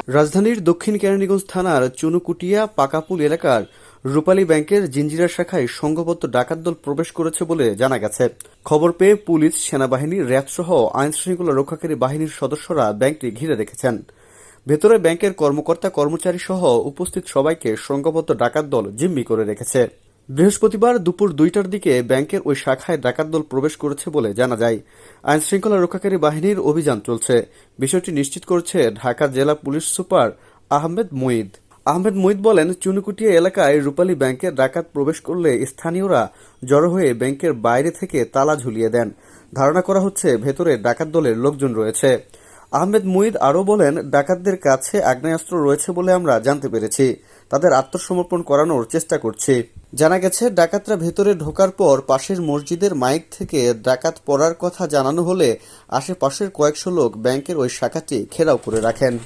রাজধানীর দক্ষিণ কেরানীগঞ্জ থানার চুনুকুটিয়া পাকাপুল এলাকার রূপালী ব্যাংকের জিঞ্জিরা শাখায় সংঘবদ্ধ ডাকাত দল প্রবেশ করেছে বলে জানা গেছে। খবর পেয়ে পুলিশ, সেনাবাহিনী, র্যাব-সহ আইনশৃঙ্খলা রক্ষাকারী বাহিনীর সদস্যরা ব্যাংকটি ঘিরে রেখেছেন। ভেতরে ব্যাংকের কর্মকর্তা কর্মচারী সহ উপস্থিত সবাইকে সংঘবদ্ধ ডাকাত দল জিম্মি করে রেখেছে। বৃহস্পতিবার দুপুর 2টার দিকে ব্যাংকের ওই শাখায় ডাকাত দল প্রবেশ করেছে বলে জানা যায়। আইনশৃঙ্খলা রক্ষাকারী বাহিনীর অভিযান চলছে। বিষয়টি নিশ্চিত করেছে ঢাকা জেলা পুলিশ সুপার আহমেদ মুঈদ বলেন, চুনুকুটিয়া এলাকায় রূপালী ব্যাংকে ডাকাত প্রবেশ করলে স্থানীয়রা জড়ো হয়ে ব্যাংকের বাইরে থেকে তালা ঝুলিয়ে দেন। ধারণা করা হচ্ছে ভেতরে ডাকাত দলের লোকজন রয়েছে। আহমেদ মুঈদ আরও বলেন, ডাকাতদের কাছে আগ্নেয়াস্ত্র রয়েছে বলে আমরা জানতে পেরেছি। তাদের আত্মসমর্পণ করানোর চেষ্টা করছি। জানা গেছে, ডাকাতরা ভেতরে ঢোকার পর পাশের মসজিদের মাইক থেকে ডাকাত পড়ার কথা জানানো হলে আশেপাশের কয়েকশো লোক ব্যাংকের ওই শাখাটি ঘেরাও করে রাখেন।